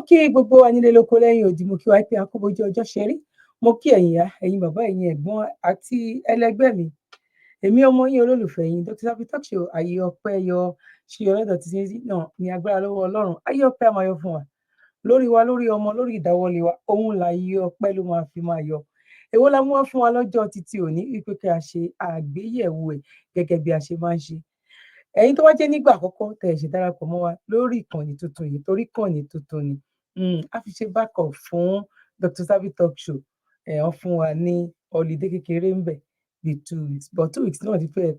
kí gbogbo wa nílé lóko lẹ́yìn odi, mo kí wa pé a kú bójú ọjọ́ ṣe rí. Mo kí ẹ̀yin ìyá, ẹ̀yin bàbá, ẹ̀yin ẹ̀gbọ́n àti ẹlẹgbẹ́ mi. Èmi ọmọ yín olólùfẹ́ yín, Dr. Zabby Talk Show, ayé ọpẹ́ yọ ṣe yọ lọ́dọ̀ títí náà ní agbára lọ́wọ́ Ọlọ́run. Ayé ọpẹ́ á máa yọ fún wa. Lórí wa, lórí ọmọ, lórí ìdáwọ́lé wa, òun láyé ọpẹ́ ló máa fi máa yọ. Èwo la mú wá fún wa lọ́jọ́ títí òní wípé kí a ṣe àgbéyẹ̀wò ẹ̀ gẹ́gẹ́ bí a ṣe máa ń ṣe. Ẹ̀yin tó wá jẹ́ nígbà àkọ́kọ́ tẹ̀ ṣe darapọ̀ mọ́ wa lórí ìkànnì tuntun yìí torí ìkànnì tuntun ni. A fi ṣe backup fún Dr. Zabby Talk Show. Wọ́n fún wa ní holiday kékeré ń bẹ̀ bí 2 weeks, but 2 weeks náà ti fẹ́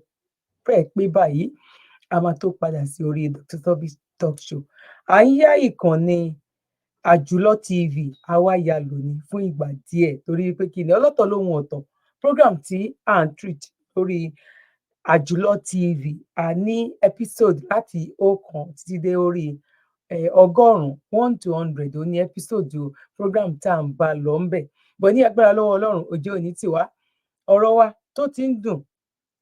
pé báyìí. A máa tó padà sí orí Dr. Zabby Talk Show. À ń yá ìkànnì Àjùlọ TV àwa ya lò ní fún ìgbà díẹ̀ torí pé kí ni ọlọ́tọ̀ lóhun ọ̀tọ̀ program tí à ń treat lórí Àjùlọ TV a ní episode láti 1 títí dé orí 100 1 to 100 ó ní episode program tá à ń bá lọ ń bẹ̀. Bọ̀ ní agbára lọ́wọ́ Ọlọ́run òjò òní tiwa ọ̀rọ̀ wa tó ti ń dùn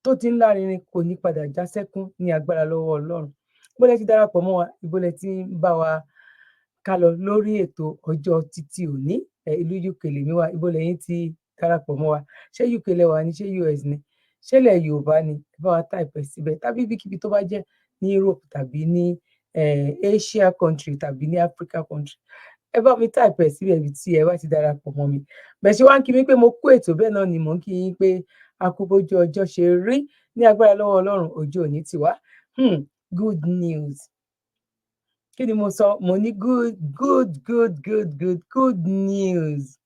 tó ti ń lárinrin kò ní padà já sẹ́kún ní agbára lọ́wọ́ Ọlọ́run. Ìbólẹ̀ ti darapọ̀ mọ́ wa, ìbólẹ̀ ti ń bá wa ká lọ lórí ètò ọjọ́ títí òní. Ìlú UK lèmi wà, ìbólẹ̀ yín ti darapọ̀ mọ́ wa. Ṣé UK lẹ́wà ni, ṣé US ni, ṣé ilẹ̀ Yorùbá ni? Ẹ bá wa type síbẹ̀ tàbí ibikíbi tó bá jẹ́ ní Europe tàbí ní Asia country tàbí ní Africa country. Ẹ bá mi type síbẹ̀ ibi tí ẹ bá ti darapọ̀ mọ́ mi. Bẹ́ẹ̀ ṣe wá ń kí mi pé mo kú ètò, bẹ́ẹ̀ náà ni mò ń kí yín pé a kú bójú ọjọ́ ṣe rí ní agbára lọ́wọ́ Ọlọ́run òjò òní tiwa. Good news. Kí ni mo sọ? Mo ní good news.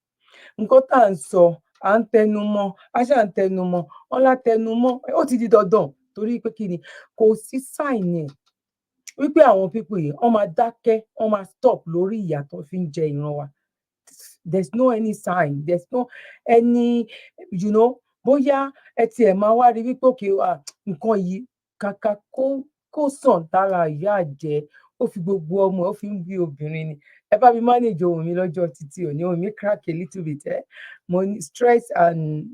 Nǹkan tá à ń sọ, à ń tẹnu mọ́, a ṣáà ń tẹnu mọ́, ọlá tẹnu mọ́, ó ti di dandan torí pé kí ni kò sí sign ẹ̀ wípé àwọn people yìí wọ́n máa dákẹ́, wọ́n máa stop lórí ìyà tó fi ń jẹ ìran wa. There's no any sign, there's no any, bóyá ẹ tiẹ̀ máa wá rí wípé òkè nǹkan yìí kàkà kó sàn lára ìyá àjẹ́, ó fi gbogbo ọmọ ó fi ń bí obìnrin ni. Ẹ bá mi manage ohun mi lọ́jọ́ títí òní, ohun mi crack a little bit. Mo ní stress and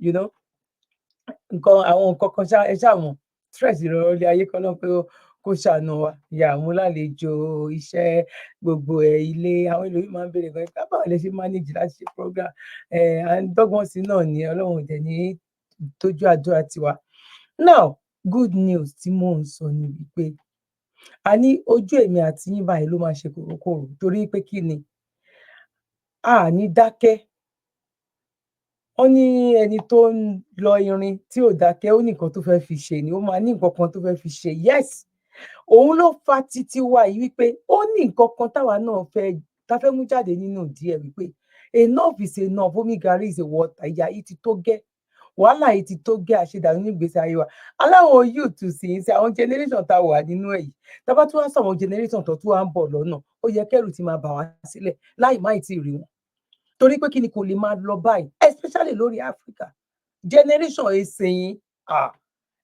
àwọn nǹkan kan ẹ ṣáà mọ̀ stress ìrọ̀rùn ilé ayé kan náà pé kó ṣàánú wa. Mo lálejò iṣẹ́ gbogbo ilé, àwọn ẹlòmíì máa ń béèrè gan pé báwo lẹ ṣe manage láti ṣe program. À ń dọ́gbọ́n sí náà ni Ọlọ́run dẹ̀ ní tójú àdúrà tiwa. Now, good news tí mò ń sọ ni wípé a ní ojú èmi àti yín báyìí ló máa ṣe kòrókòrò torí pé kí ni a ní dákẹ́. Wọ́n ní ẹni tó ń lọ irin tí ò dákẹ́ ó ní nǹkan tó fẹ́ fi ṣe ni, ó máa ní nǹkan kan tó fẹ́ fi ṣe. Yes, òun ló fa títí wa yìí wípé ó ní nǹkan kan táwa náà fẹ́ mú jáde nínú díẹ̀ wípé enough is enough, omi gàrí is a water, ìyà yìí ti tó gẹ́, wàhálà yìí ti tó gẹ́ àṣedànù ní ìgbésí ayé wa. Aláwọn youth sì ń ṣe àwọn generation tá a wà nínú ẹ̀ yìí, tá a bá tún wá sọ àwọn generation tó tún wá ń bọ̀ lọ́nà, ó yẹ kẹ́rù ti máa bà wá sílẹ̀ láì má ì tí ì rí wọn. Torí pé kí ni kò lè máa lọ báyìí, especially lórí Africa generation ìsìn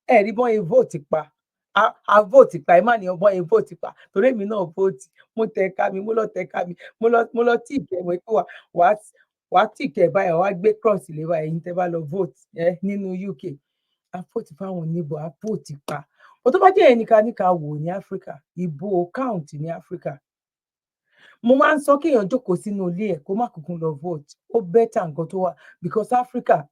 ẹ̀rí bọ́n ẹ vote pa a vote pa ẹ má ní ọgbọ́n ẹ vote pa torí èmi náà vote, mo tẹ̀ka mi, mo lọ tẹ̀ka mi, mo lọ tí ìkẹ́ mọ̀ pé wàá tí ìkẹ́ báyìí wàá gbé cross lé báyìí ẹ̀yin tẹ́ bá lọ vote nínú UK. A vote fáwọn oníbò, a vote pa. Ó tó bá jẹ́ ẹnìkan wò ní Africa, ìbò count ní Africa. Mo máa ń sọ kéèyàn jókòó sínú ilé ẹ̀ kó má kúkú lọ vote, ó bẹ́tà nǹkan tó wà because Africa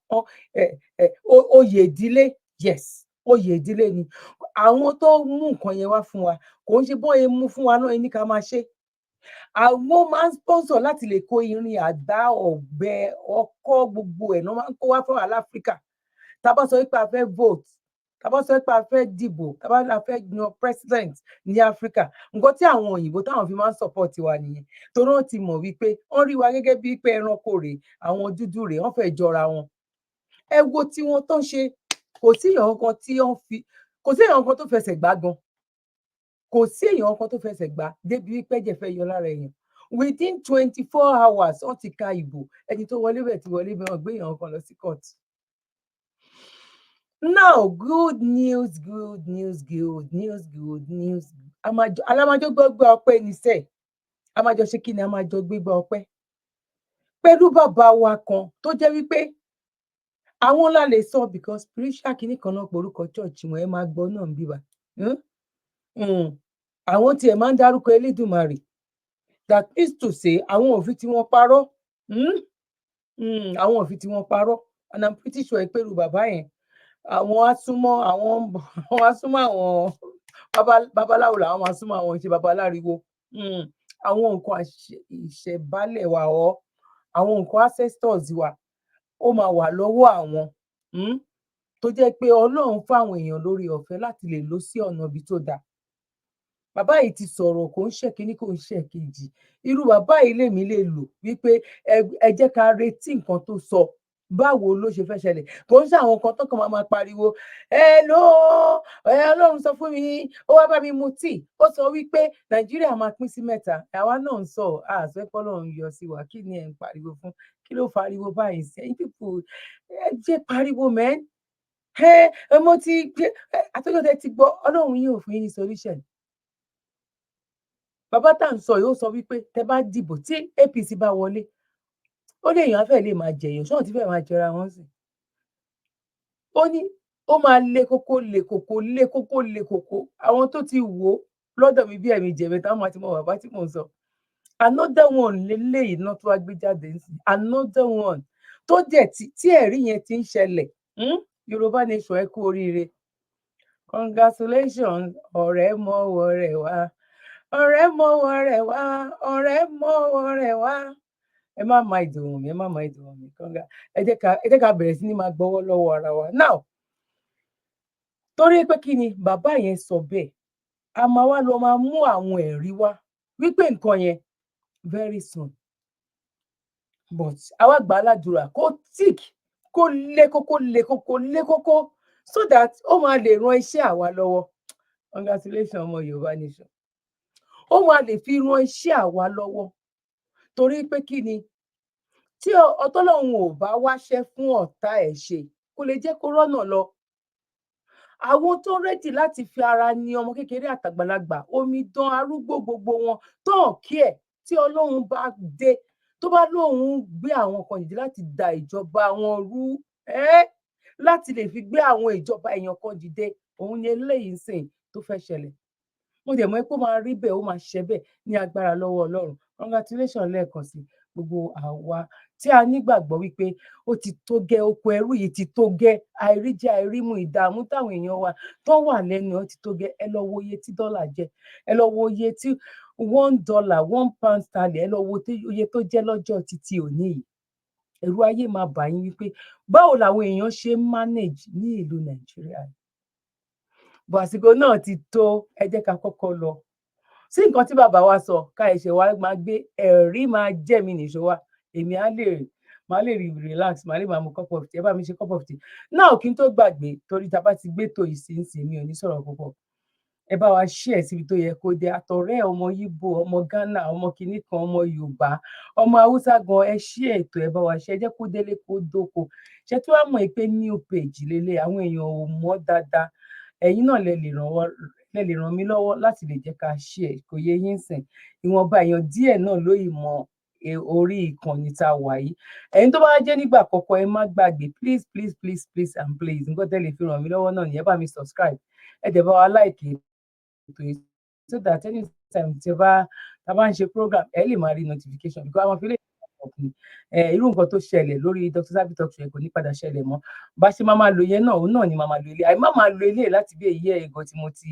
oyè ìdílé, yes, oyè ìdílé ni. Àwọn tó mú nǹkan yẹn wá fún wa kò ń ṣe bọ́n ẹ mú fún wa náà ní ká máa ṣe. Àwọn máa ń sponsor láti lè kó irin, àdá, ọ̀bẹ, ọkọ́, gbogbo ẹ̀ náà máa ń kó wá fún wa láfíríkà. Tá a bá sọ wípé a fẹ́ vote, tá a bá sọ pé a fẹ́ dìbò, tá a bá la fẹ́ yan president ní Africa, nǹkan tí àwọn òyìnbó táwọn fi máa ń support wa nìyẹn. Torí wọ́n ti mọ̀ wípé wọ́n rí wa gẹ́gẹ́ bíi pé ẹranko rèé, àwọn dúdú rèé, wọ́n fẹ́ jọra wọn. Ẹ wo tí wọ́n tó ń ṣe, kò sí èèyàn kan tó fẹsẹ̀ gbá gan. Kò sí èèyàn kan tó fẹsẹ̀ gbá débi wípé ẹ̀jẹ̀ fẹ́ yọ lára èèyàn. Within 24 hours wọ́n ti ka ìbò, ẹni tó wọlé bẹ̀ ti wọlé bẹ̀, wọ́n gbé èèyàn kan lọ sí court. Now, good news. Alámájọ gbọ́gbọ́ ọpẹ́ níṣẹ́. A máa jọ ṣe kí ni, a máa jọ gbégbá ọpẹ́. Pẹ̀lú bàbá wa kan tó jẹ́ wípé àwọn ńlá lè sọ because spiritual kìíní kan náà porúkọ church wọn ẹ máa gbọ́ náà ń bíbá. Àwọn tiẹ̀ máa ń dárúkọ Elédùmarè. that is to say àwọn òfin tí wọ́n parọ́ àwọn òfin tí wọ́n parọ́ and I'm pretty sure pé irú bàbá yẹn àwọn á súnmọ́ àwọn babaláwo làwọn máa súnmọ́ àwọn ìṣe babaláriwo àwọn nǹkan ìṣẹ̀bálẹ̀ wa ọ́ àwọn nǹkan ancestors wa ó máa wà lọ́wọ́ àwọn tó jẹ́ pé Ọlọ́run fáwọn èèyàn lórí ọ̀fẹ́ láti lè lọ sí ọ̀nà ibi tó dáa. Bàbá yìí ti sọ̀rọ̀ kò ń ṣe kínní kò ń ṣe kejì irú bàbá yìí lèmi lè lò wípé ẹ jẹ́ ká retí nǹkan tó sọ báwo ló ṣe fẹ́ ṣẹlẹ̀ kò ń ṣe àwọn kan tó kàn máa pariwo Ọlọ́run sọ fún mi ó wá bá mi mu tíì ó sọ wípé Nàìjíríà máa pín sí mẹ́ta àwa náà ń sọ àṣẹpọ̀ Ọlọ́run yọ sí wa kí ni ẹ̀ ń pariwo fún kí ló fariwo báyìí sẹ́yìn pípò ẹ jẹ́ pariwo mo ti gbé àtọ́jọ́ ti gbọ́ Ọlọ́run yóò fún yín ní solution. Bàbá tá à ń sọ yìí ó sọ wípé tẹ bá dìbò tí APC bá wọlé ó lè èèyàn fẹ́ lè máa jẹyàn ṣọ́n tí fẹ́ máa jẹra wọn sí. Ó ní ó máa le koko àwọn tó ti wò ó lọ́dọ̀ mi bí ẹ̀mí jẹ̀mẹ́ta wọn àti mọ bàbá tí mò ń sọ. Another one lélẹ́yìí náà tó wá gbé jáde nísìnyí another one tó dẹ̀ tí ẹ̀rí yẹn ti ń ṣẹlẹ̀ Yorùbá nation ẹ kú oríire congratulations ọ̀rẹ́ mọ́wọ́ rẹ̀ wá ọ̀rẹ́ mọ́wọ́ rẹ̀ wá ọ̀rẹ́ mọ́wọ́ rẹ̀ wá ẹ má máa ìdùnnú mi kọ́ńgá ẹ jẹ́ ká bẹ̀rẹ̀ sí ní máa gbọ́wọ́ lọ́wọ́ ara wa now torí pé kí ni bàbá yẹn sọ bẹ́ẹ̀ a máa wá lọ máa mú àwọn ẹ̀rí wá wípé nǹkan yẹn very soon but àwa gbà á ládùúrà kó tík kó lé kókó so that ó máa lè ran iṣẹ́ àwa lọ́wọ́ congratulations ọmọ Yorùbá nation ó máa lè fi ran iṣẹ́ àwa lọ́wọ́ torí pé kí ni tí Ọlọ́run ò bá wáṣẹ́ fún ọ̀tá ẹ̀ ṣe kò lè jẹ́ kó rọ́nà lọ. Àwọn tó rẹ́dì láti fi ara ní ọmọ kékeré àtàgbàlagbà omidan arúgbó gbogbo wọn tán kí ẹ̀ tí Ọlọ́run bá dé tó bá lóun gbé àwọn kan dìde láti da ìjọba wọn rú láti lè fi gbé àwọn ìjọba èèyàn kan dìde òun ni eléyìí sìn tó fẹ́ ṣẹlẹ̀. Mo dẹ̀ mọ̀ pé ó máa rí bẹ́ẹ̀ ó máa ṣe bẹ́ẹ̀ ní agbára lọ́wọ́ Ọlọ́run congratulations lẹ́ẹ̀kan sí gbogbo àwa tí a nígbàgbọ́ wípé ó ti tó gẹ́ oko ẹrú yìí ti tó gẹ́ àìríjẹ àìrímu ìdààmú táwọn èèyàn wa tó wà lẹ́nu ó ti tó gẹ́ ẹ lọ wo iye tí dọ́là jẹ́ ẹ lọ wo iye tí $1 £1 sterling ẹ lọ wo iye tó jẹ́ lọ́jọ́ títí òní yìí ẹ̀rù ayé máa bà yín wípé báwo làwọn èèyàn ṣe ń manage ní ìlú Nàìjíríà bó àsìkò náà ti tó ẹ jẹ́ ká kọ́kọ́ lọ sí nǹkan tí bàbá wa sọ ká ẹ̀ṣẹ̀ wa máa gbé ẹ̀rí máa jẹ́ mi nìṣó wa èmi máa lè relax máa lè máa mu cup of tea ẹ bá mi ṣe cup of tea náà kí n tó gbàgbé torí tá a bá ti gbé tó ìsinsìn mi ò ní sọ̀rọ̀ púpọ̀ ẹ bá wa share síbi tó yẹ kó dé àtọ̀rẹ́ ọmọ Yíbò ọmọ Ghana ọmọ kinní kan ọmọ Yorùbá ọmọ Haúsá gan ẹ share ètò ẹ bá wa share ẹ jẹ́ kó délé kó dóko ṣe tí wàá mọ̀ pé new page lélẹ̀ àwọn èèyàn ò mọ̀ dáadáa ẹ̀yin náà lẹ lè ràn mí lọ́wọ́ láti lè jẹ́ ká share kò yẹ yín sìn ìwọ̀nba èèyàn díẹ̀ náà ló ìmọ̀ orí ìkànnì tá a wà yìí ẹ̀yin tó bá jẹ́ nígbà àkọ́kọ́ ẹ má gbàgbé please and please nǹkan tẹ́ lè fi ràn mí lọ́wọ́ náà nìyẹn bá mi subscribe ẹ dẹ̀ bá wa like ètò yìí so that anytime tí a bá ń ṣe program ẹ lè máa rí notification because àwọn afẹ́lẹ́ irú nǹkan tó ṣẹlẹ̀ lórí Dr. Zabby Talk Show kò ní padà ṣẹlẹ̀ mọ́ bá ṣe máa lo yẹn náà òun náà ni máa lo ilé àì má máa lo ilé láti bí èyí ẹ̀gọ́ tí mo ti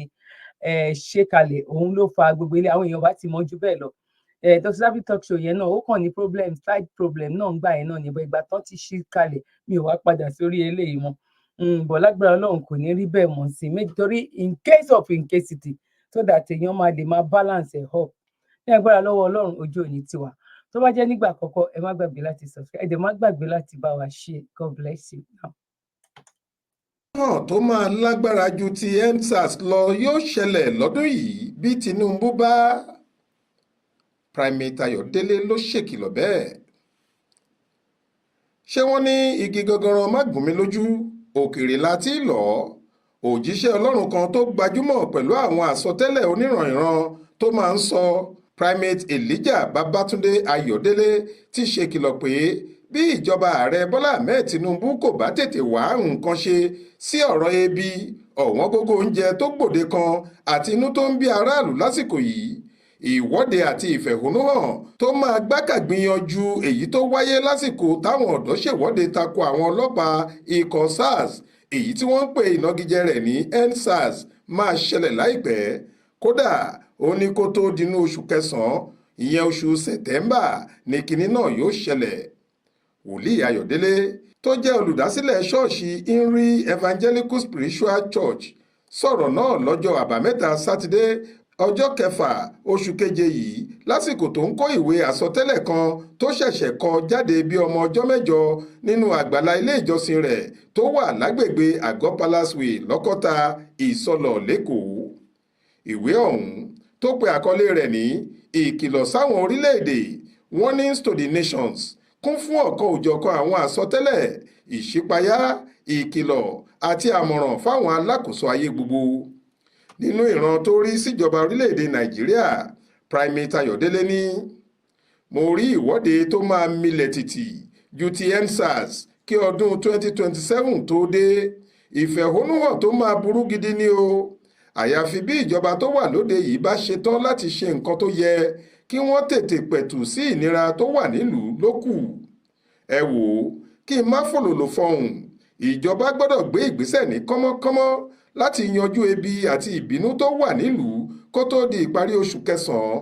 ṣe kalẹ̀ òun ló fa gbogbo ilé àwọn èèyàn bá ti mọ̀ jù bẹ́ẹ̀ lọ Dr. Zabby Talk Show yẹn náà ó kàn ní problem slight problem náà ń gbà yẹn náà níbo ìgbà tán ti ṣí kalẹ̀ mi ò wá padà sórí eléyìí mọ́ bọ̀ lágbára Ọlọ́run kò ní rí bẹ́ẹ̀ mọ́ sí nítorí in case of incasity so that èèyàn máa lè máa balance ẹ̀ up ní agbára lọ́wọ́ Ọlọ́run ojú òní tiwa tó bá jẹ́ nígbà àkọ́kọ́ ẹ má gbàgbé láti subscribe ẹ dẹ̀ má gbàgbé láti bá wa share God bless you now. náà tó máa lágbára ju ti EndSARS lọ yóò ṣẹlẹ̀ lọ́dún yìí bí Tinubu bá Primate Ayọ̀délé ló ṣèkìlọ̀ bẹ́ẹ̀. ṣé wọ́n ní igi gangan má gún mi lójú òkèèrè láti lọ òjíṣẹ́ Ọlọ́run kan tó gbajúmọ̀ pẹ̀lú àwọn àsọtẹ́lẹ̀ oníranìran tó máa ń sọ Primate Elijah Babátúndé Ayọ̀délé ti ṣèkìlọ̀ pé bí ìjọba ààrẹ Bọ́lá Ahmed Tinubu kò bá tètè wá nǹkan ṣe sí ọ̀rọ̀ ebi ọ̀wọ́n gógó oúnjẹ tó gbòde kan àti inú tó ń bí aráàlú lásìkò yìí ìwọ́de àti ìfẹ̀hónúhàn tó máa gbákàgbìyànjú èyí tó wáyé lásìkò táwọn ọ̀dọ́ ṣèwọ́de tako àwọn ọlọ́pàá ikọ̀ SARS èyí tí wọ́n ń pè ìnagijẹ rẹ̀ ní EndSARS máa ṣẹlẹ̀ láìpẹ́. Kódà ó ní kó tó dinú oṣù kẹsàn-án ìyẹn oṣù sẹ̀tẹ́mbà ní kinní náà yóò ṣẹlẹ̀. Wòlíì Ayọ̀délé tó jẹ́ olùdásílẹ̀ ṣọ́ọ̀ṣì Eri Evangelical Spiritual Church sọ̀rọ̀ náà lọ́jọ́ àbámẹ́ta sátidé ọjọ́ 6 oṣù keje yìí lásìkò tó ń kó ìwé àsọtẹ́lẹ̀ kan tó ṣẹ̀ṣẹ̀ kọ jáde bí ọmọ ọjọ́ mẹ́jọ nínú àgbàlá ilé ìjọsìn rẹ̀ tó wà lágbègbè Àgọ́ Palace Way Lọ́kọ́ta Ìsọlọ̀ lẹ́kọ̀ọ́. Ìwé ọ̀hún tó pe àkọlé rẹ̀ ní ìkìlọ̀ sáwọn orílẹ̀-èdè Warnings to the Nations kún fún ọ̀kan-ò-jọ̀kan àwọn àsọtẹ́lẹ̀ ìṣípayá ìkìlọ̀ àti àmọ̀ràn fáwọn alákòóso ayé gbogbo. Nínú ìran tó rí síjọba orílẹ̀-èdè Nàìjíríà, Primate Ayọ̀délé ní mo rí ìwọ́de tó máa milẹ̀ tìtì ju ti EndSARS kí ọdún 2027 tó dé. Ìfẹ̀hónúhàn tó máa burú gidi ni o. Àyàfi bí ìjọba tó wà lóde yìí bá ṣetán láti ṣe nǹkan tó yẹ kí wọ́n tètè pẹ̀tù sí ìnira tó wà nílùú ló kù. Ẹ wò ó, kí n má fòlòlò fọhùn, ìjọba gbọ́dọ̀ gbé ìgbésẹ̀ ní kánmọ́kánmọ́ láti yanjú ebi àti ìbínú tó wà nílùú kó tó di ìparí oṣù kẹsàn-án.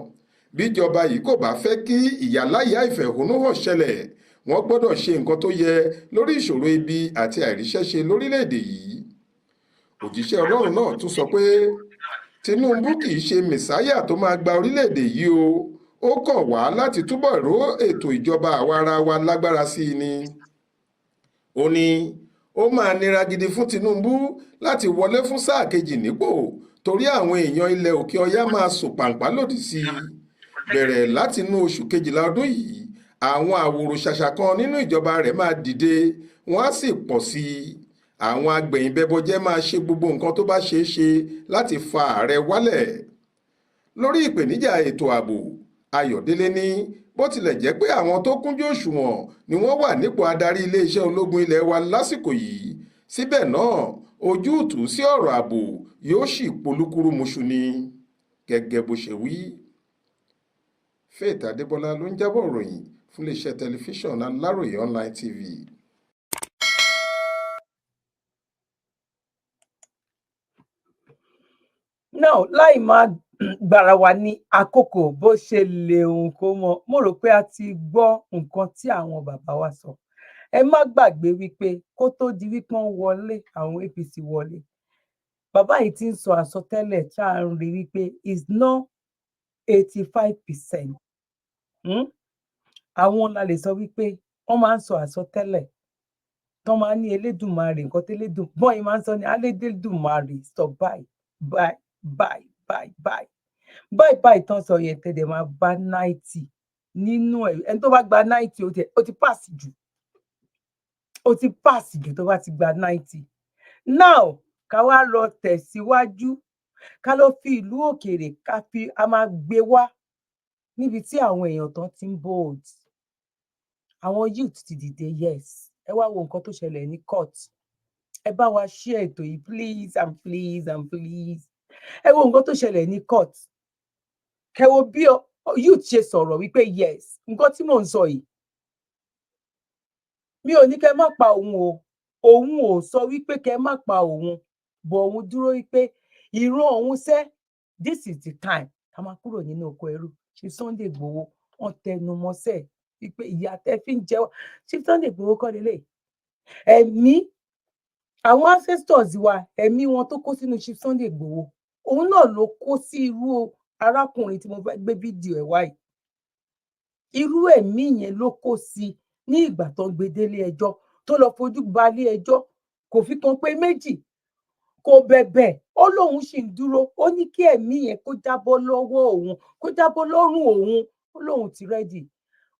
Bíjọba yìí kò bá fẹ́ kí ìyàláyà ìfẹ̀hónúhàn ṣẹlẹ̀, wọ́n gbọ́dọ̀ ṣe nǹkan tó yẹ lórí ìṣòro ebi àti àìríṣẹ́ṣe lórílẹ̀-èdè yìí. Òjíṣẹ́ Ọlọ́run náà tún sọ pé Tinubu kì í ṣe mẹ̀sáyà tó máa gba orílẹ̀-èdè yìí o, ó kàn wá láti túbọ̀ ró ètò ìjọba àwa-ara-wa lágbára sí i ni. Ó ní ó máa nira gidi fún Tinubu láti wọlé fún sáà kejì nípò torí àwọn èèyàn ilẹ̀ òkè ọya máa sòpàǹpá lòdì sí i. Bẹ̀rẹ̀ látinú oṣù kejìlá ọdún yìí, àwọn àwòrò ṣàṣà kan nínú ìjọba rẹ̀ máa dìde, wọ́n á sì pọ̀ sí i. Àwọn agbẹ̀yìnbẹbọjẹ́ máa ṣe gbogbo nǹkan tó bá ṣeé ṣe láti fa ààrẹ wálẹ̀. Lórí ìpèníjà ètò ààbò, Ayọ̀délé ní bó tilẹ̀ jẹ́ pé àwọn tó kúnjú òṣùwọ̀n ni wọ́n wà nípò adarí iléeṣẹ́ ológun ilẹ̀ wa lásìkò yìí, síbẹ̀ náà ojútùú sí ọ̀rọ̀ ààbò yóò sì polúkúrúmuṣu ni, gẹ́gẹ́ bó ṣe wí. Faith Adébọ́lá ló ń jábọ̀ ròyìn fún iléeṣẹ́ tẹlifíṣàn Aláròyé Online TV. Now, láì máa gbára wa ní àkókò bó ṣe lè hùn kó mọ, mo rò pé a ti gbọ́ nǹkan tí àwọn bàbá wa sọ. Ẹ má gbàgbé wípé kó tó di wípé wọ́n wọlé, àwọn APC wọlé, bàbá yìí ti ń sọ àsọtẹ́lẹ̀ tá à ń rí wípé is not 85%. Àwọn la lè sọ wípé wọ́n máa ń sọ àsọtẹ́lẹ̀ tán máa ń ní Elédùmarè, nǹkan tẹ́lédùn bọ́n yìí máa ń sọ ní Elédùmarè sọ báyìí báyìí tán sọ yẹn tẹ́lẹ̀ máa bá 90 nínú ẹ̀. Ẹni tó bá gba 90 ó ti pass jù, tó bá ti gba 90. Now ká wá lọ tẹ̀síwájú, ká lọ fi ìlú òkèèrè a máa gbé wá níbi tí àwọn èèyàn tán ti ń bold. Àwọn youth ti dìde, yes. Ẹ wá wo nǹkan tó ṣẹlẹ̀ ní court. Ẹ bá wa share ètò yìí please and please and please. Ẹ wo nǹkan tó ṣẹlẹ̀ ní court. Kẹ wo bí youth ṣe sọ̀rọ̀ wípé yes, nǹkan tí mò ń sọ yìí, mi ò ní kẹ má pa òun o, òun ò sọ wípé kẹ má pa òun, bọ̀ òun dúró wípé ìran òun sẹ́, this is the time ká máa kúrò nínú oko ẹrú. Ṣé Sunday Igboho wọ́n tẹnu mọ́sẹ̀ wípé ìyà tẹ́ fi ń jẹ wá. Ṣé Sunday Igboho kọ́ lélẹ̀? Ẹ̀mí àwọn ancestors wa, ẹ̀mí wọn tó kó sínú Chief Sunday Igboho, òun náà ló kó sí irú arákùnrin tí mo fẹ́ gbé fídíò ẹ̀ wáyìí. Irú ẹ̀mí yẹn ló kó sí ní ìgbà tó ń gbé délé ẹjọ́, tó lọ fojú balé ẹjọ́, kò fi kan pé méjì, kò bẹ̀bẹ̀, ó lóun sì ń dúró, ó ní kí ẹ̀mí yẹn kó jábọ́ lọ́wọ́ òun, kó jábọ́ lọ́rùn òun, ó lóun ti rẹ́dì.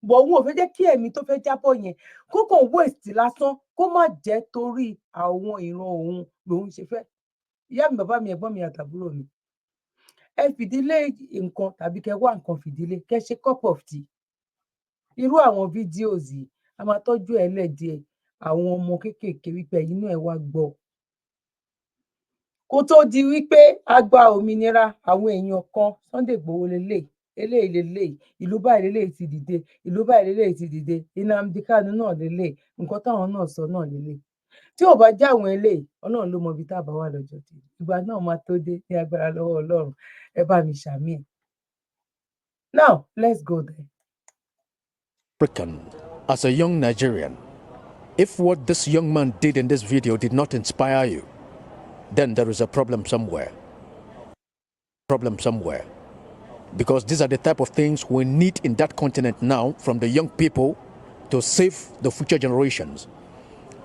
Bọ̀ òun ò fẹ́ jẹ́ kí ẹ̀mí tó fẹ́ jábọ́ yẹn kó kàn waste lásán, kó má jẹ́ torí àwọn ìran òun lòun ṣe fẹ́. Ìyá mi, bàbá mi, ẹ̀gbọ́n mi àtàbúrò mi, ẹ fìdílé nǹkan tàbí kẹ wá nǹkan fìdílé, kẹ ṣe cup of tea. Irú àwọn fídíòs yìí a máa tọ́jú ẹ̀ lẹ́díẹ̀ àwọn ọmọ kéékèèké wípé inú ẹ̀ wá gbọ́. Kó tó di wípé a gba òmìnira, àwọn èèyàn kan, Sunday Igboho lélẹ̀, eléyìí leléyìí, ìlú báyìí leléyìí ti dìde, ìlú báyìí leléyìí ti dìde, Nnamdi Kanu náà leléyìí, nǹkan táwọn náà sọ náà leléyìí. Tí ò bá jẹ́ àwọn eléyìí, Ọlọ́run ló mọ ibi tá a bá wà lọ́jọ́ tí ìgbà náà máa tó dé ní agbára lọ́wọ́ Ọlọ́run. Ẹ bá mi ṣàmì ẹ̀. Now, let's go there. African, as a young Nigerian, if what this young man did in this video did not inspire you, then there is a problem somewhere. Because these are the type of things we need in that continent now from the young people to save the future generations.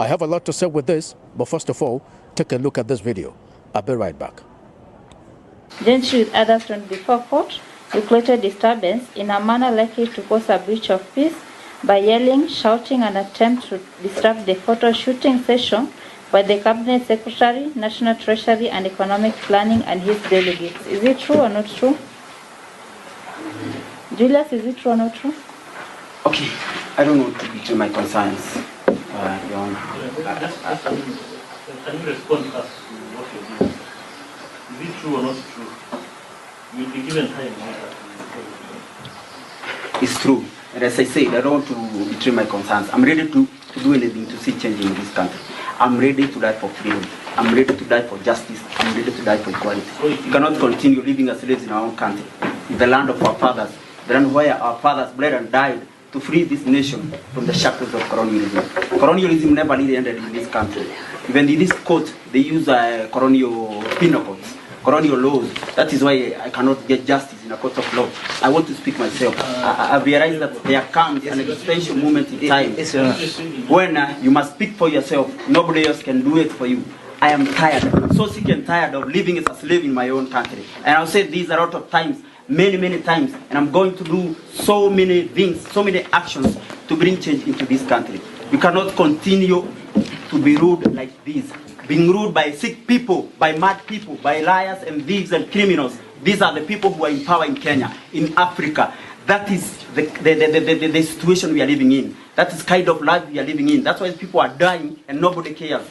I have a lot to say with this, but first of all, take a look at this video. I'll be right back. Gentry with others from before court, you created disturbance in a manner likely to cause a breach of peace by yelling, shouting, and attempt to disrupt the photo shooting session by the Cabinet Secretary, National Treasury, and Economic Planning and his delegates. Is it true or not true? Julius, is it true or not true? Okay, I don't want to betray my concerns, Your Honor. Can you respond to us to what you did? Is it true or not true? You'll be given time. It's true. And as I said, I don't want to betray my concerns. I'm ready to do anything to see change in this country. I'm ready to die for freedom. I'm ready to die for justice. I'm ready to die for equality. We cannot continue living as slaves in our own country, in the land of our fathers, the land where our fathers bled and died to free this nation from the shackles of colonialism. Colonialism never really ended in this country. Even in this court, they use colonial penal codes, colonial laws. That is why I cannot get justice in a court of law. I want to speak myself. I realize that there comes an existential moment in time when you must speak for yourself. Nobody else can do it for you. I am tired. I'm so sick and tired of living as a slave in my own country. And I'll say this a lot of times, many times, and I'm going to do so many things, so many actions to bring change into this country. We cannot continue to be ruled like this, being ruled by sick people, by mad people, by liars and thieves and criminals. These are the people who are in power in Kenya, in Africa. That is the situation we are living in. That is kind of life we are living in. That's why people are dying and nobody cares.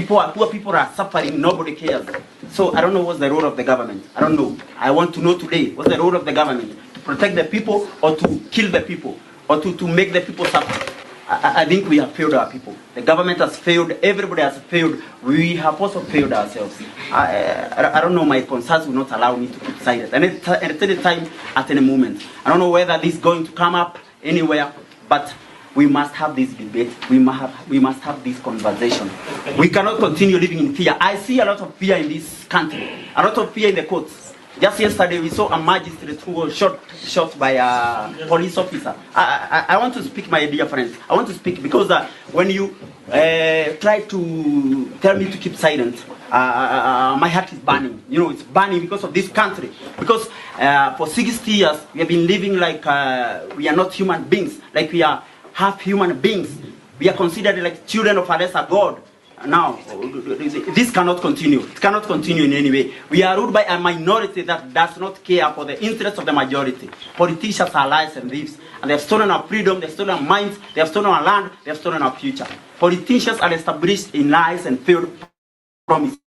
Poor people are suffering, nobody cares. So I don't know what's the role of the government. I don't know. I want to know today, what's the role of the government? To protect the people or to kill the people? Or to make the people suffer? I think we have failed our people. The government has failed, everybody has failed. We have also failed ourselves. I don't know, my concerns will not allow me to keep silent. And at any time, at any moment. I don't know whether this is going to come up anywhere, but we must have this debate. We must have this conversation. We cannot continue living in fear. I see a lot of fear in this country, a lot of fear in the courts. Just yesterday we saw a magistrate who was shot by a police officer. I want to speak, my dear friends. I want to speak because when you try to tell me to keep silent, my heart is burning. You know, it's burning because of this country. Because for 60 years we have been living like we are not human beings, like we are half human beings. We are considered like children of a lesser God. Now, this cannot continue. It cannot continue in any way. We are ruled by a minority that does not care for the interests of the majority. Politicians are liars and thieves. And they have stolen our freedom, they have stolen our minds, they have stolen our land, they have stolen our future. Politicians are established in lies and failed promises.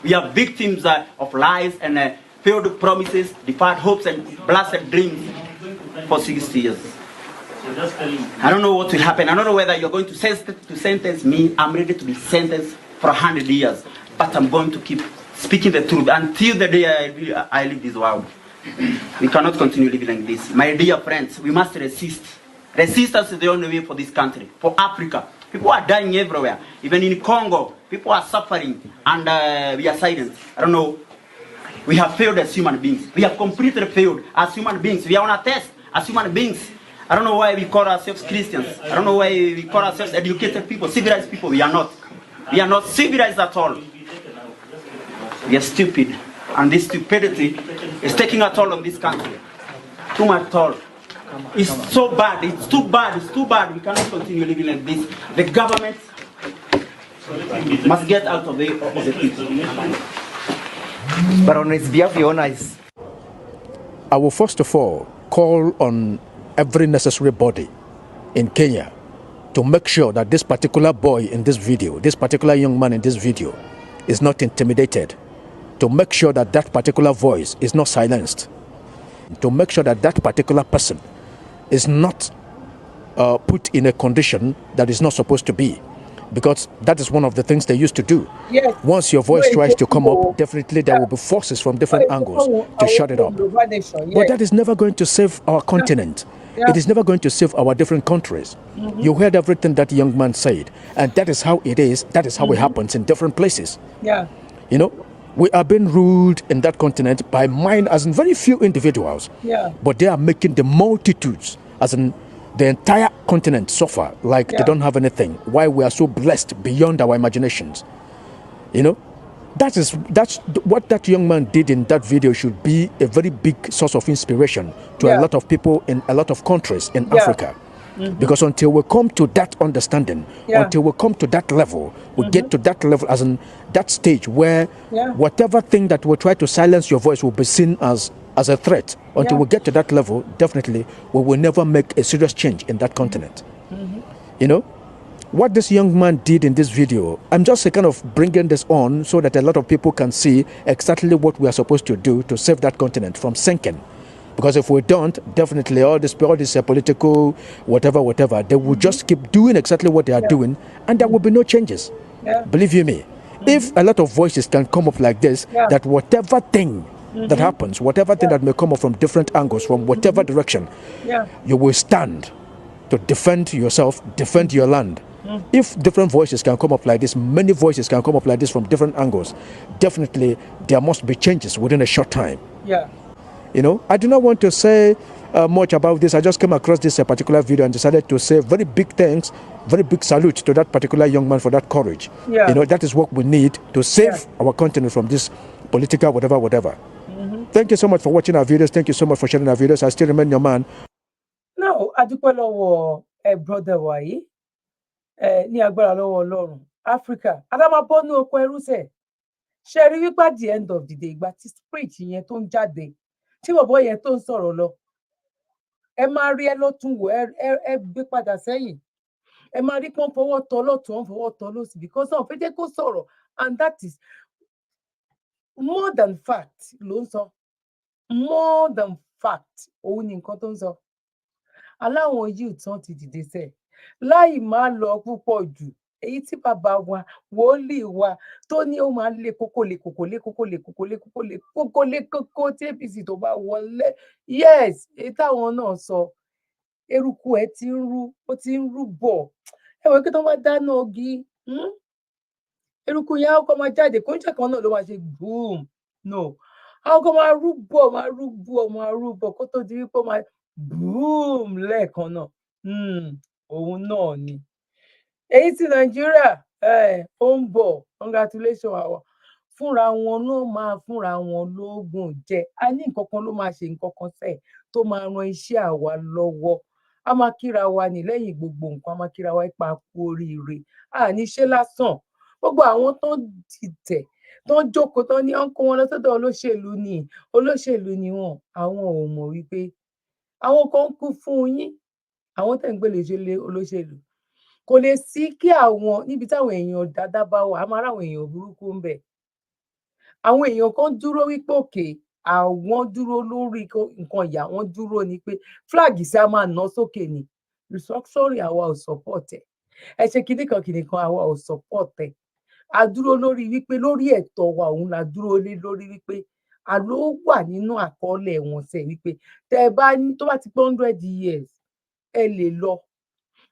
We are victims of lies and failed promises, deferred hopes and blasted dreams for 60 years. I don't know what will happen. I don't know whether you're going to sentence me. I'm ready to be sentenced for 100 years. But I'm going to keep speaking the truth until the day I leave this world. We cannot continue living like this. My dear friends, we must resist. Resistance is the only way for this country, for Africa. People are dying everywhere. Even in Congo, people are suffering and we are silent. I don't know. We have failed as human beings. We have completely failed as human beings. We are on a test as human beings. I don't know why we call ourselves Christians. I don't know why we call ourselves educated people, civilized people. We are not. We are not civilized at all. We are stupid. And this stupidity is taking a toll on this country. Too much toll. It's so bad. It's too bad. It's too bad. We cannot continue living like this. The government must get out of the people. But on its behalf, Your Honor, I will first of all call on every necessary body in Kenya to make sure that this particular boy in this video, this particular young man in this video, is not intimidated, to make sure that that particular voice is not silenced. to make sure that that particular person is not put in a condition that is not supposed to be, because that is one of the things they used to do. Yes. Once your voice tries to come Oh, up, definitely there will be forces from different angles to shut it up. Nation, But that is never going to save our continent. Yeah. It is never going to save our different countries. You heard everything that young man said, and that is how it is. That is how it happens in different places. Yeah. You know, we are being ruled in that continent by as in very few individuals. Yeah. But they are making the multitudes, as in the entire continent, suffer like they don't have anything. Why we are so blessed beyond our imaginations. You know, that's what that young man did in that video should be a very big source of inspiration to a lot of people in a lot of countries in Africa. Because until we come to that understanding, until we come to that level, we get to that level, as in that stage where whatever thing that will try to silence your voice will be seen as a threat. Until we get to that level, definitely we will never make a serious change in that continent. You know, what this young man did in this video, I'm just kind of bringing this on so that a lot of people can see exactly what we are supposed to do to save that continent from sinking. Because if we don't, definitely all this political whatever, they will just keep doing exactly what they are doing, and there will be no changes. Believe you me. If a lot of voices can come up like this, that whatever thing that happens, whatever thing that may come up from different angles, from whatever direction, you will stand to defend yourself, defend your land. If different voices can come up like this, many voices can come up like this from different angles, definitely there must be changes within a short time. You know, I do not want to say much about this. I just came across this particular video and decided to say very big thanks, very big salute to that particular young man for that courage. You know, that is what we need to save our continent from this political whatever. Thank you so much for watching our videos. Thank you so much for sharing our videos. I still remain your man. Now, adúpẹ́ lọ́wọ́ brother wa yìí ní agbára lọ́wọ́ Ọlọ́run Africa adámábọ́nú oko ẹrúsẹ̀ ṣe rí wípé at the end of the day ìgbà tí spirit yẹn tó ń jáde tí bọ̀bọ̀ yẹn tó ń sọ̀rọ̀ lọ ẹ máa rí ẹ lọ́tún wò ẹ gbé padà sẹ́yìn ẹ máa rí pọ́n fọwọ́ tọ́ lọ́tún fọwọ́ tọ́ lọ́sì because náà fẹ́ jẹ́ kó sọ̀rọ̀, and that is more than fact ló ń sọ, more than fact òun ni nǹkan tó ń sọ. Aláwọn yìí tán ti dìde sẹ́ láì máa lọ púpọ̀ jù, èyí tí bàbá wa wòlíì wa tó ní ó máa lé kókó tí APC tó bá wọlé, yes èyí táwọn náà sọ eruku ẹ ti ń rú, ó ti ń rú bọ̀. Ẹ wọ kí tó bá dáná ogi eruku yẹn á kọ́ máa jáde, kó ń jẹ́ kan náà ló máa ṣe boom, no, àwọn kan máa rú bọ̀ kó tó di wípé ó máa boom lẹ́ẹ̀kan náà. Òun náà ni èyí tí Nàìjíríà ó ń bọ̀, congratulations àwọn fúnra wọn náà máa fúnra wọn lóògùn jẹ. A ní nǹkan kan ló máa ṣe nǹkan kan sẹ́ẹ̀ tó máa ran iṣẹ́ àwa lọ́wọ́. A máa kíra wa ní lẹ́yìn gbogbo nǹkan, a máa kíra wa ipa kú oríire. A ní ṣe lásán. Gbogbo àwọn tó dìtẹ̀ tó ń jókòó tó ní ọ̀nkọ́ wọn lọ́sọ̀dọ̀ olóṣèlú ni wọn, àwọn ò mọ̀ wípé àwọn kan ń kú fún yín, àwọn tẹ̀ ń gbé olóṣèlú. Kò lè sí kí àwọn níbi táwọn èèyàn dáadáa bá wà, a máa ráwọn èèyàn burúkú ń bẹ̀. Àwọn èèyàn kan dúró wípé òkè àwọn dúró lórí nǹkan ìyà, wọn dúró ni pé flag sí a máa ná sókè ni. Restructuring àwa ò support ẹ̀. Ẹ ṣe kinní kan àwa ò support ẹ̀. A dúró lórí wípé lórí ẹ̀tọ́ wa òun la dúró lé lórí wípé àló wà nínú àkọọ́lẹ̀ wọn sẹ́ wípé tẹ́ bá ní tó bá ti pé 100 years ẹ lè lọ.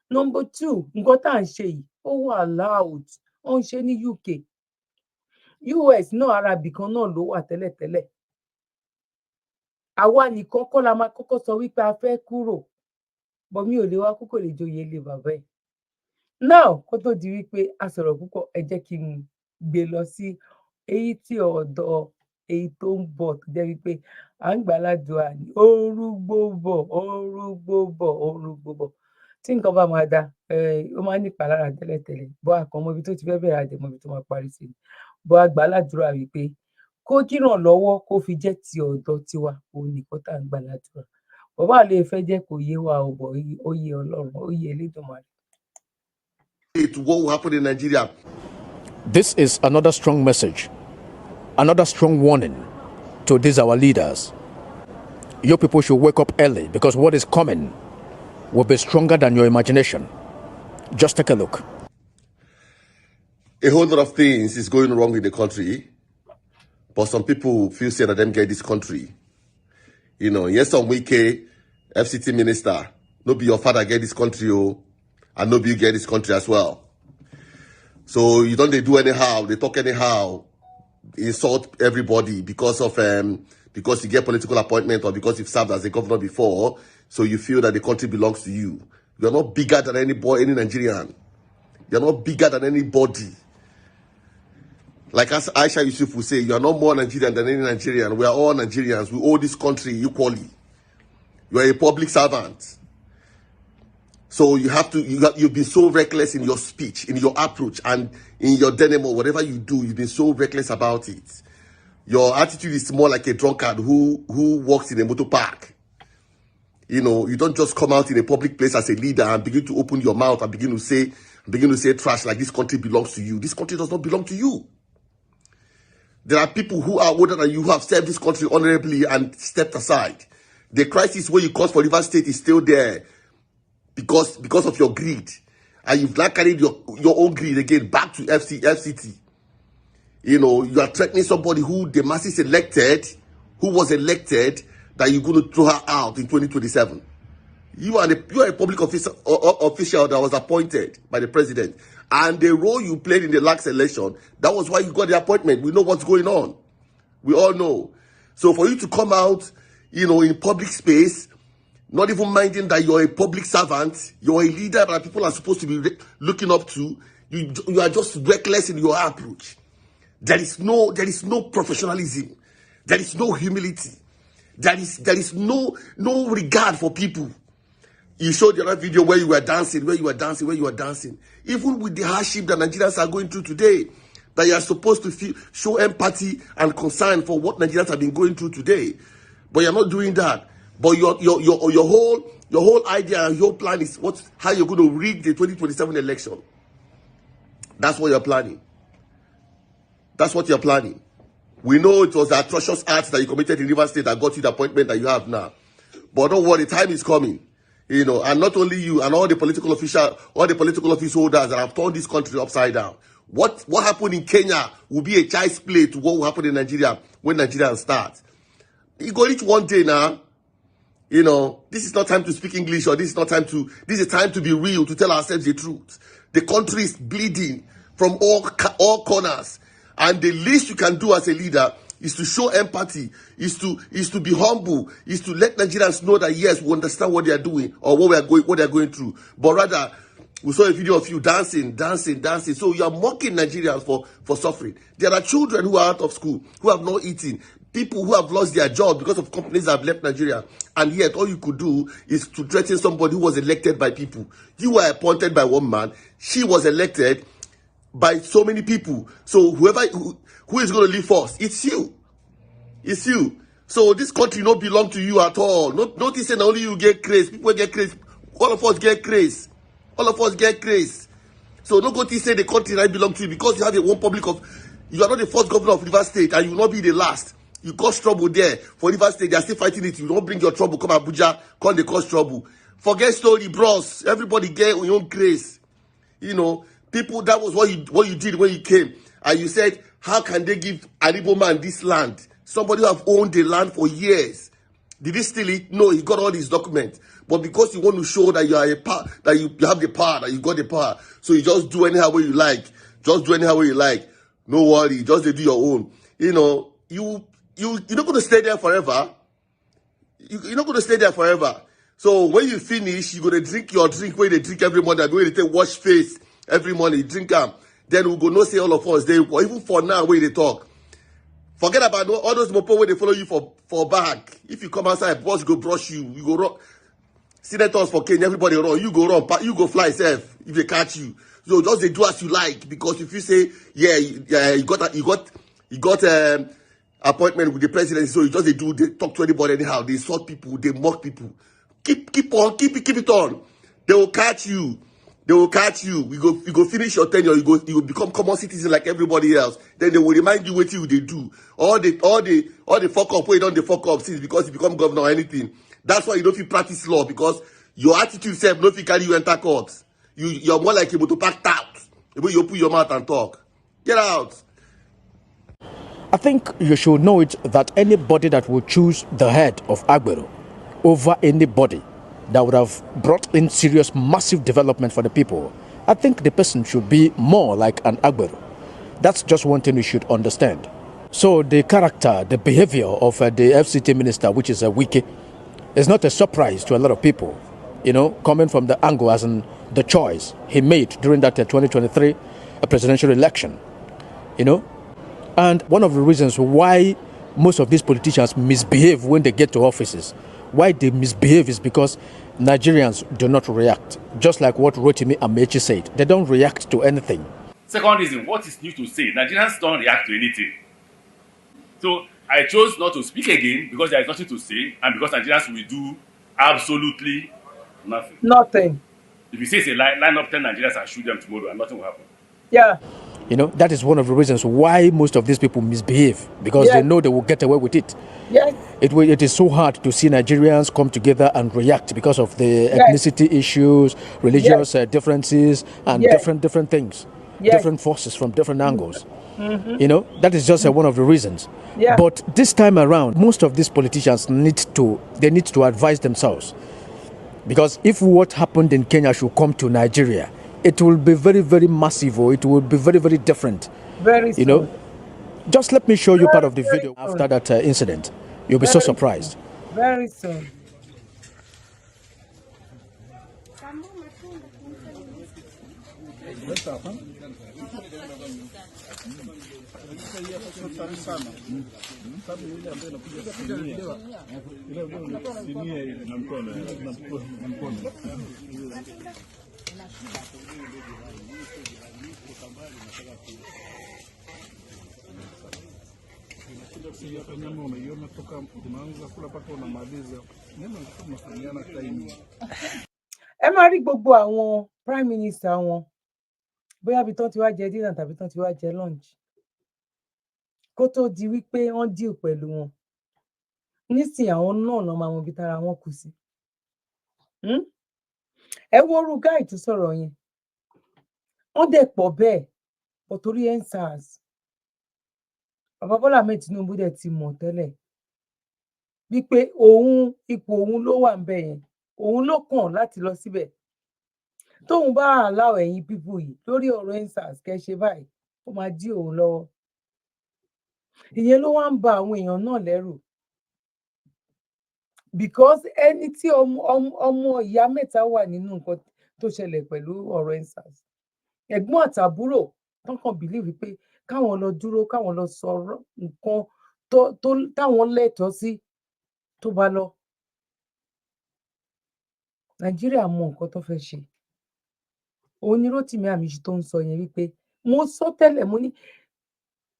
Number 2, nǹkan tá à ń ṣe yìí ó wà loud, ó ń ṣe ní UK. US náà ara ibìkan náà ló wà tẹ́lẹ̀tẹ́lẹ̀. Àwa nìkan kọ́ la máa kọ́kọ́ sọ wípé a fẹ́ kúrò, bọ̀ mi ò lè wá kúkò lè joyè ilé bàbá ẹ̀. Now kó tó di wípé a sọ̀rọ̀ púpọ̀, ẹ jẹ́ kí n gbé lọ sí èyí tí ọ̀dọ̀ èyí tó ń bọ̀ tó jẹ́ wípé à ń gbà ládùúrà ní orúgbó bọ̀. Tí nǹkan bá máa da, ó máa ń ní ìpalára tẹ́lẹ̀tẹ́lẹ̀, bọ́ àkànmọ́ ibi tó ti fẹ́ bẹ̀rẹ̀ àdèmọ́ ibi tó máa parí sí. Bọ́ a gbà ládùúrà wípé kó kíràn lọ́wọ́ kó fi jẹ́ ti ọ̀dọ̀ tiwa, òun nìkan tá à ń gbà ládùúrà. Bàbá lè fẹ́ jẹ́ kó yé wa ọ̀bọ̀, ó yé Ọlọ́run, ó yé Elédùmarè. To what will happen in Nigeria. This is another strong message, another strong warning to these our leaders. you people should wake up early because what is coming will be stronger than your imagination. Just take a look. A whole lot of things is going wrong in the country, but some people feel say that them get this country. You know, yes, some Wike, FCT minister, no be your father get this country, oh, and no be you get this country as well. So you don't they do anyhow, they talk anyhow, insult everybody because you get political appointment or because you've served as a governor before, so you feel that the country belongs to you. You're not bigger than any Nigerian. You're not bigger than anybody. Like as Aisha Yusuf will say, you are not more Nigerian than any Nigerian. We are all Nigerians. We owe this country equally. You are a public servant. So you've been so reckless in your speech, in your approach, and in your dynamo, whatever you do, you've been so reckless about it. Your attitude is more like a drunkard who walks in a motor park. You know, you don't just come out in a public place as a leader and begin to open your mouth and begin to say trash like this country belongs to you. This country does not belong to you. There are people who are older than you who have served this country honorably and stepped aside. The crisis where you caused for Rivers State is still there because of your greed. And you've not carried your own greed again back to FCT. You know, you are threatening somebody who the masses elected, who was elected, that you're going to throw her out in 2027. You are a public official that was appointed by the president. And the role you played in the last election, that was why you got the appointment. We know what's going on. We all know. So for you to come out, you know, in public space, not even minding that you're a public servant, you're a leader that people are supposed to be looking up to, you are just reckless in your approach. There is no professionalism. There is no humility. There is no regard for people. You showed the other video where you were dancing. Even with the hardship that Nigerians are going through today, that you are supposed to show empathy and concern for what Nigerians have been going through today. But you're not doing that. But your whole idea and your plan is how you're going to rig the 2027 election. That's what you're planning. That's what you're planning. We know it was the atrocious acts that you committed in Rivers State that got you the appointment that you have now. But don't worry, time is coming. You know, and not only you and all the political office holders that have turned this country upside down. What happened in Kenya will be a child's play to what will happen in Nigeria when Nigeria starts. You go reach one day now. You know, this is not time to speak English, or this is time to be real, to tell ourselves the truth. The country is bleeding from all corners. And the least you can do as a leader is to show empathy, is to be humble, is to let Nigerians know that yes, we understand what they are doing or what they are going through. But rather, we saw a video of you dancing. So you are mocking Nigerians for suffering. There are children who are out of school, who have not eaten, people who have lost their job because of companies that have left Nigeria. And yet all you could do is to threaten somebody who was elected by people. You were appointed by one man. She was elected by so many people. So who is going to live first? It's you. So this country don't belong to you at all. Notice that only you get crazy. People get crazy. All of us get crazy. So don't go to say the country right belong to you because you have one public of. You are not the first governor of Rivers State, and you will not be the last. You cause trouble there for Rivers State. They are still fighting it. You don't bring your trouble. Come Abuja. Come they cause trouble. Forget story, bros. Everybody get your own grace. You know. People, that was what you did when you came. And you said, how can they give an Igbo man this land? Somebody who have owned the land for years. Did he steal it? No, he got all his documents. But because you want to show that you are that you have the power, that you got the power, so you just do anyhow way you like. No worry, just do your own. You know, you're not going to stay there forever. You're not going to stay there forever. So when you finish, you're going to drink your drink where they drink every morning. I'm going to take wash face every morning. You drink them. Then we'll go no say all of us. They even for now where they talk. Forget about all those mopo where they follow you for bag. If you come outside, boss go brush you. You go run. Senators for Kenya, everybody run. You go run. You go fly safe if they catch you. So just they do as you like. Because if you say, you got appointment with the president, so you just they talk to anybody anyhow. They insult people, they mock people. Keep it on. They will catch you. They will catch you. You go finish your tenure. You will become common citizen like everybody else. Then they will remind you what they do. All the fuck up where you don't the fuck up since because you become governor or anything. That's why you don't feel practice law because your attitude self don't feel carry you enter court. You're more like able to pack out. Able you open your mouth and talk. Get out. I think you should know it that anybody that will choose the head of Agbero over anybody that would have brought in serious, massive development for the people, I think the person should be more like an Agbero. That's just one thing you should understand. So the character, the behavior of the FCT minister, which is a Wiki, is not a surprise to a lot of people, coming from the angle as in the choice he made during that 2023 presidential election, And one of the reasons why most of these politicians misbehave when they get to offices, why they misbehave is because Nigerians do not react. Just like what Rotimi Amechi said, they don't react to anything. Second reason, what is new to say? Nigerians don't react to anything. So I chose not to speak again because there is nothing to say and because Nigerians will do absolutely nothing. Nothing. If you say it's a line up 10 Nigerians and shoot them tomorrow and nothing will happen. Yeah. That is one of the reasons why most of these people misbehave, because they know they will get away with it. Yes. It is so hard to see Nigerians come together and react because of the ethnicity issues, religious differences, and different things, different forces from different angles. That is just one of the reasons. Yeah. But this time around, most of these politicians need to advise themselves, because if what happened in Kenya should come to Nigeria, it will be very, very massive, or it will be very, very different. Very soon. Just let me show you part of the video after that incident. You'll be so surprised. Very soon. Ẹ máa rí gbogbo àwọn prime minister wọn bóyá bí tán ti wá jẹ dinner tàbí tán ti wá jẹ lunch kó tó di wípé wọ́n deal pẹ̀lú wọn nísìnyí àwọn náà máa wọn bí tára wọn kù sí. Ẹ wo orú guy tó sọ̀rọ̀ yẹn wọ́n dẹ̀ pọ̀ bẹ́ẹ̀ pọ̀ torí EndSARS bàbá Bọ́lá Ahmed Tinubu dẹ̀ ti mọ̀ tẹ́lẹ̀ wípé ipò òun ló wà ńbẹ̀ yẹn, òun ló kàn láti lọ síbẹ̀. Tóun bá allow ẹ̀yin people yìí lórí ọ̀rọ̀ EndSARS kẹ́ ṣe báyìí ó máa dí òun lọ́wọ́. Ìyẹn ló wá ń ba àwọn èèyàn náà lẹ́rù, because ẹni tí ọmọ ìyá mẹ́ta wà nínú nǹkan tó ṣẹlẹ̀ pẹ̀lú ọ̀rọ̀ EndSARS, ẹ̀gbọ́n àtàbúrò tán kàn believe pé káwọn lọ dúró káwọn lọ sọ̀rọ̀ nǹkan táwọn lẹ́tọ̀ọ́ sí tó bá lọ. Nàìjíríà mọ nǹkan tó fẹ́ ṣe. Òun ni Rotimi Amechi tó ń sọ yẹn wípé mo sọ tẹ́lẹ̀ mo ní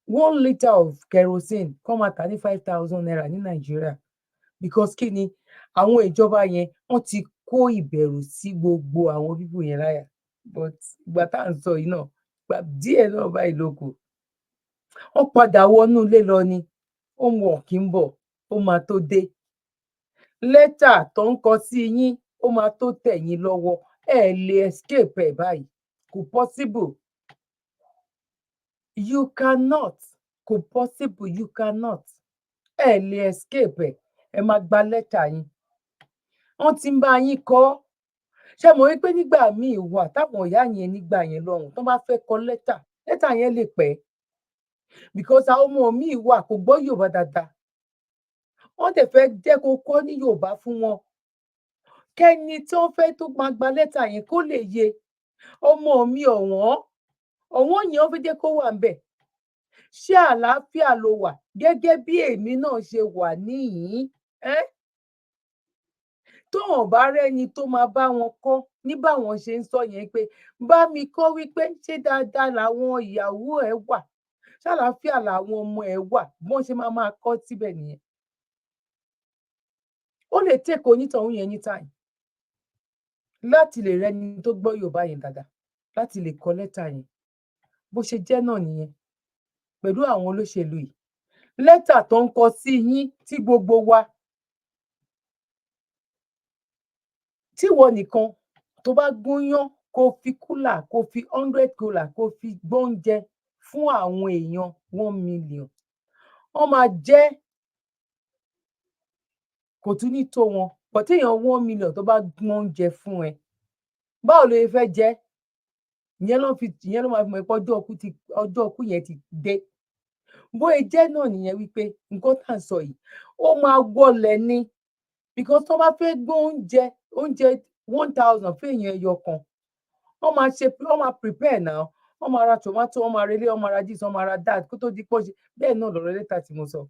1 litre of kerosene kọ́ máa tà ní 5,000 naira ní Nàìjíríà, because kí ni àwọn ìjọba yẹn wọ́n ti kó ìbẹ̀rù sí gbogbo àwọn bíbù yẹn láyà, but ìgbà tá à ń sọ yìí náà gbà díẹ̀ náà báyìí ló kù. Wọ́n padà wọnú ilé lọ ni, ó ń wọ̀ kí ń bọ̀ ó máa tó dé. Lẹ́tà tó ń kọ sí yín ó máa tó tẹ̀ yín lọ́wọ́, ẹ lè escape ẹ̀ báyìí, kò possible. You cannot, kò possible, you cannot. Ẹ lè escape ẹ̀, ẹ máa gba lẹ́tà yín. Wọ́n ti ń bá yín kọ. Ṣé mo wí pé nígbà míì wà táwọn ìyá yẹn nígbà yẹn lọ́hùn tó bá fẹ́ kọ lẹ́tà yẹn lè pẹ́, because àwọn ọmọ míì wà kò gbọ́ Yorùbá dáadáa. Wọ́n dẹ̀ fẹ́ jẹ́ kó kọ́ ní Yorùbá fún wọn. Kẹ́ni tó fẹ́ tó máa gba lẹ́tà yẹn kó lè yé. Ọmọ mi ọ̀wọ́n yẹn ó fẹ́ jẹ́ kó wà ńbẹ̀. Ṣé àlàáfíà ló wà gẹ́gẹ́ bí èmi náà ṣe wà níhìn-ín? Tóun bá rẹ́ni tó máa bá wọn kọ́ ní báwọn ṣe ń sọ yẹn pé bá mi kọ́ wípé ṣé dáadáa làwọn ìyàwó ẹ̀ wà, ṣàlàáfíà làwọn ọmọ ẹ̀ wà, bọ́n ṣe máa kọ́ síbẹ̀ nìyẹn. Ó lè take onítọ̀hún yẹn ní time láti lè rẹni tó gbọ́ Yorùbá yẹn dáadáa láti lè kọ lẹ́tà yẹn bó ṣe jẹ́ náà nìyẹn pẹ̀lú àwọn olóṣèlú yìí lẹ́tà tó ń kọ sí yín tí gbogbo wa tíwọ nìkan tó bá gúnyán kó fi kúlà kó fi 100 kúlà kó fi gbóúnjẹ fún àwọn èèyàn 1 million wọ́n máa jẹ́ kò tún ní tó wọn pọ̀ tí èèyàn 1 million tó bá gbọ́n oúnjẹ fún ẹ báwo ló yẹ fẹ́ jẹ́ ìyẹn ló máa fi mọ̀ pé ọjọ́ ọkú yẹn ti dé bóyá jẹ́ náà nìyẹn wípé nǹkan tá à ń sọ yìí ó máa wọlẹ̀ ni because tó bá fẹ́ gbọ́n oúnjẹ 1000 fún èèyàn ẹyọ kan wọ́n máa prepare now wọ́n máa ra tomato wọ́n máa relé wọ́n máa ra this wọ́n máa ra that kó tó di pọ́ bẹ́ẹ̀ náà lọ́rọ̀ lẹ́tà tí mo sọ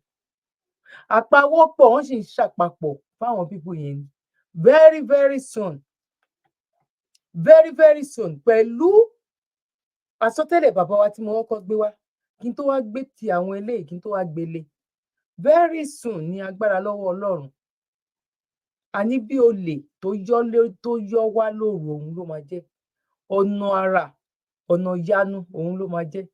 àpawọ́pọ̀ wọ́n sì ń ṣàpapọ̀ fáwọn pípò yẹn ni very very soon pẹ̀lú àsọtẹ́lẹ̀ bàbá wa tí mo kọ́kọ́ gbé wá kí n tó wá gbé ti àwọn eléyìí kí n tó wá gbélé very soon ní agbára lọ́wọ́ Ọlọ́run àní bí olè tó yọ wá lóru òun ló máa jẹ́ ọ̀nà àrà ọ̀nà ìyanu òun ló máa jẹ́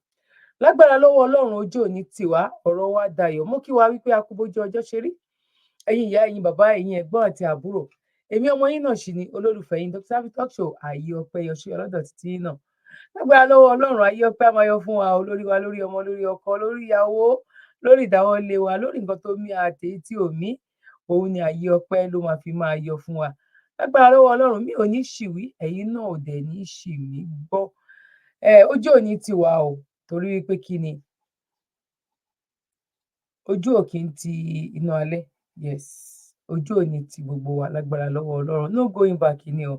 lágbára lọ́wọ́ Ọlọ́run ojú òní tiwa ọ̀rọ̀ wa dayọ̀ mú kí wa wípé akúbójú ọjọ́ ṣe rí ẹ̀yin ìyá ẹ̀yin bàbá ẹ̀yin ẹ̀gbọ́n àti àbúrò èmi ọmọ yín náà sì ni olólùfẹ́ yín Dr. Abby Talk Show ayé ọpẹ́ yọ sí ọlọ́dọ̀ títí náà lágbára lọ́wọ́ Ọlọ́run ayé ọpẹ́ á máa yọ fún wa olórí wa lórí ọmọ lórí ọkọ lórí ìyàwó lórí ìdáwọ́lé wa lórí nǹkan tó mí àti tí ò mí òun ni ayé ọpẹ́ ló máa fi máa yọ fún wa lágbára lọ́wọ́ Ọlọ́run mi ò ní ṣìwí ẹ̀yin náà ò dẹ̀ ní ṣì mí gbọ́ ojú òní tiwa o torí wípé kí ni ojú òkè ń ti iná alẹ́ yes ojú òní ti gbogbo wa lágbára lọ́wọ́ Ọlọ́run no going back ni o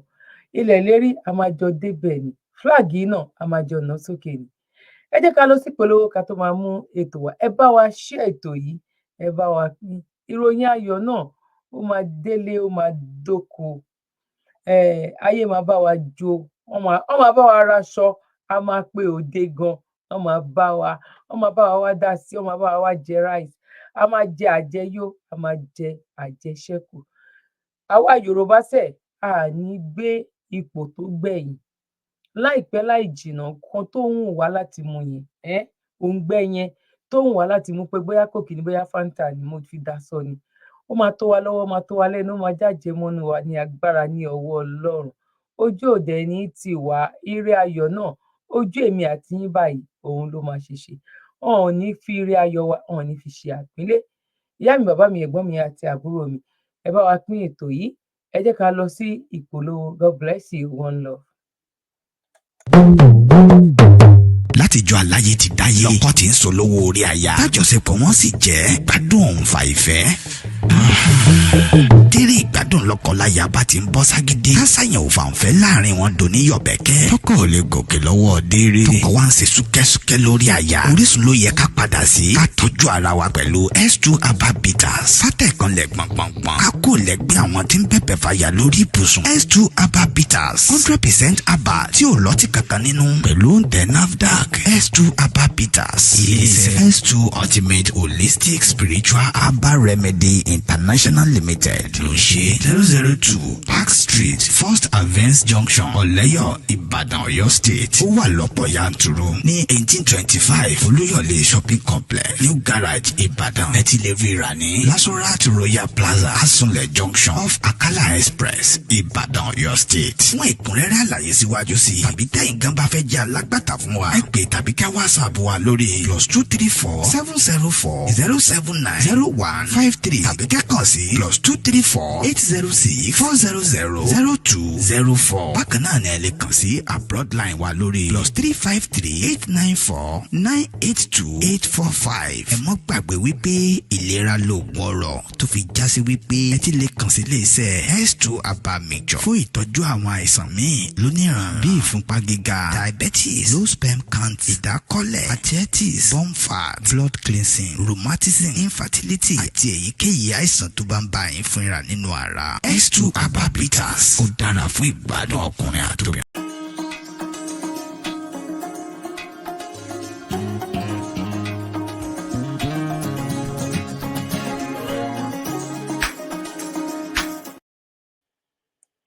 ilẹ̀ lérí a máa jọ débẹ̀ ni flag yìí náà a máa jọ ná sókè ni ẹ jẹ́ ká lọ sí polówó ká tó máa mú ètò wa ẹ bá wa share ètò yìí ẹ bá wa pín ìròyìn ayọ̀ náà ó máa délé ó máa dóko ayé máa bá wa jó wọ́n máa bá wa raṣọ a máa pe òde gan wọ́n máa bá wa wá dá sí wọ́n máa bá wa wá jẹ rice a máa jẹ àjẹyó a máa jẹ àjẹṣẹ́kù àwa Yorùbá sẹ̀ a ní gbé ipò tó gbẹ̀yìn láìpẹ́ láì jìnnà kan tó ń wá láti mú yẹn òǹgbẹ yẹn tó ń wá láti mú pé bóyá kòkì ní bóyá fanta ni mo fi dá sọ ni ó máa tó wa lọ́wọ́ máa tó wa lẹ́nu ó máa jáde mọ́nú wa ní agbára ní ọwọ́ Ọlọ́run ojú òde ní tiwa ire ayọ̀ náà ojú èmi àti yín báyìí òun ló máa ṣe wọn ò ní fi ire ayọ̀ wa wọn ò ní fi ṣe àpínlẹ̀ ìyá mi bàbá mi ẹ̀gbọ́n mi àti àbúrò mi ẹ bá wa pín ètò yìí ẹ jẹ́ ká lọ sí ìpolówó God bless you one love. látijọ́ aláyé ti dáyé lọ́kọ́ tí ń solówó orí aya tájọṣepọ̀ wọn sì jẹ́ gbádùn òun fa ìfẹ́. Dérè ìgbádùn lọ́kọláya bá ti ń bọ́ ságídí kásáyàn ò fàǹfẹ́ láàrin wọn dò ní yọ̀bẹ̀kẹ́ tọkọ ò lè gòkè lọ́wọ́ dérè tọkọ wa ń ṣe súkẹ́súkẹ́ lórí aya Orísun ló yẹ ká padà sí ká tọ́jú ara wa pẹ̀lú S2 Herbal Bitters fátẹ̀kànlẹ̀ gbọ̀ngbọ̀ngbọ̀n ká kó lẹ́gbẹ́ àwọn tí ń bẹ̀bẹ̀ fàyà lórí ibùsùn S2 Herbal Bitters 100% herbal tí ò lọ́tí kankan nínú pẹ̀lú oúnjẹ NAFDAC S2 Herbal Bitters ilé-iṣẹ́ S2 Ultimate Holistic Spiritual Herbal Remedy International Limited ló ṣe 002 Park Street First Avance Junction Ọ̀lẹ́yọ̀ Ìbàdàn Ọ̀yọ́ State ó wà lọ́pọ̀ yanturu ní 1825 Olúyọ̀lé Shopping Complex New Garage Ìbàdàn ẹ ti lè ríra ní Lasorat Royal Plaza Asunlẹ̀ Junction off Akala Express Ìbàdàn Ọ̀yọ́ State fún ìkúnrẹ́rẹ́ àlàyé síwájú sí tàbí tẹ̀yin gan bá fẹ́ jẹ́ alágbàtà fún wa ẹ pè tàbí ká WhatsApp wa lórí +234 704 079 0153 tàbí kẹ́kọ̀ọ́ sí +234 806 400 0204. bákan náà ni ẹ lè kàn sí abroad line wa lórí +353 894 982 845. ẹ mọ́ gbàgbé wípé ìlera lóògùn ọrọ̀ tó fi já sí wípé ẹ ti lè kàn sí iléeṣẹ́ S2 Herbal Mixture fún ìtọ́jú àwọn àìsàn míì lóníran bíi ìfúnpá gíga diabetes low sperm count ìdákọ́lẹ̀ arthritis bone fat blood cleansing rheumatism infertility àti èyíkéyìí àìsàn tó bá ń bá yín fúnra nínú ara. S2 Herbal Bitters ó dára fún ìgbádùn ọkùnrin àtòbí.